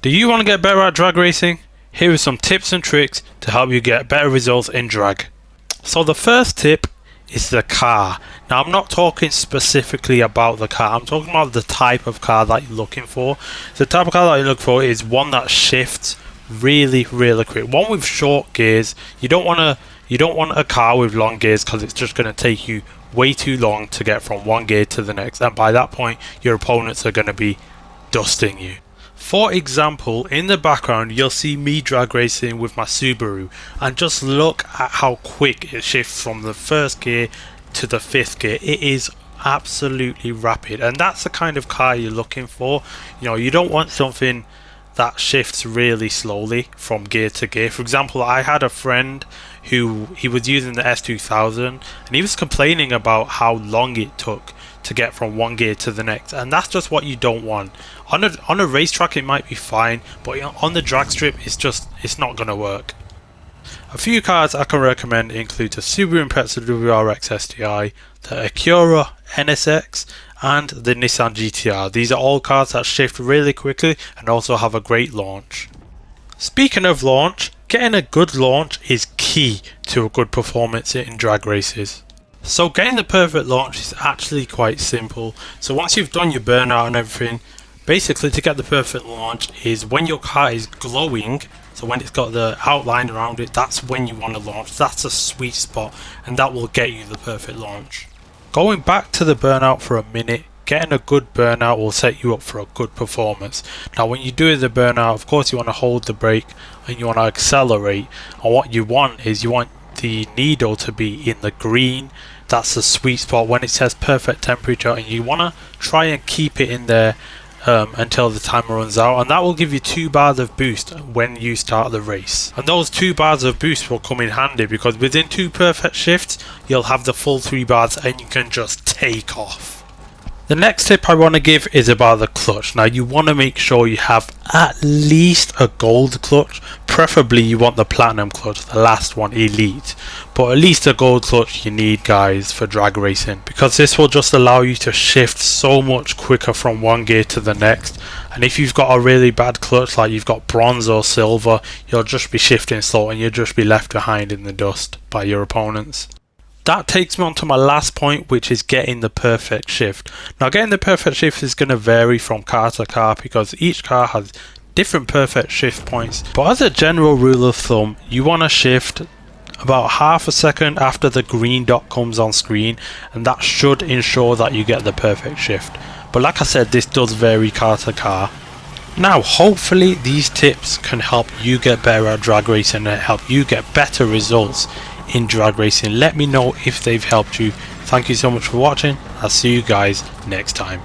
Do you want to get better at drag racing? Here are some tips and tricks to help you get better results in drag. So the first tip is the car. Now I'm not talking specifically about the car, I'm talking about the type of car that you're looking for. The type of car that you look for is one that shifts really quick, one with short gears. You don't want a car with long gears because it's just going to take you way too long to get from one gear to the next, and by that point your opponents are going to be dusting you. For example, in the background you'll see me drag racing with my Subaru, and just look at how quick it shifts from the first gear to the fifth gear. It is absolutely rapid, and that's the kind of car you're looking for. You know, you don't want something that shifts really slowly from gear to gear. For example, I had a friend who he was using the S2000 and he was complaining about how long it took to get from one gear to the next, and that's just what you don't want. On a racetrack it might be fine, but on the drag strip it's not gonna work. A few cars I can recommend include the Subaru Impreza WRX STI, the Acura NSX, and the Nissan GTR. These are all cars that shift really quickly and also have a great launch. Speaking of launch, getting a good launch is key to a good performance in drag races. So getting the perfect launch is actually quite simple. So once you've done your burnout and everything, basically to get the perfect launch is when your car is glowing, so when it's got the outline around it, that's when you want to launch. That's a sweet spot, and that will get you the perfect launch. Going back to the burnout for a minute, getting a good burnout will set you up for a good performance. Now when you do the burnout, of course you want to hold the brake and you want to accelerate, and what you want is you want the needle to be in the green. That's the sweet spot when it says perfect temperature, and you want to try and keep it in there until the timer runs out, and that will give you 2 bars of boost when you start the race. And those 2 bars of boost will come in handy because within 2 perfect shifts you'll have the full 3 bars and you can just take off. The next tip I want to give is about the clutch. Now you want to make sure you have at least a gold clutch. Preferably you want the platinum clutch, the last one, elite, but at least a gold clutch you need, guys, for drag racing, because this will just allow you to shift so much quicker from one gear to the next. And if you've got a really bad clutch, like you've got bronze or silver, you'll just be shifting slow and you'll just be left behind in the dust by your opponents. That takes me on to my last point, which is getting the perfect shift. Now getting the perfect shift is going to vary from car to car because each car has different perfect shift points, but as a general rule of thumb, you want to shift about half a second after the green dot comes on screen, and that should ensure that you get the perfect shift. But like I said, this does vary car to car. Now hopefully these tips can help you get better at drag racing and help you get better results in drag racing. Let me know if they've helped you. Thank you so much for watching. I'll see you guys next time.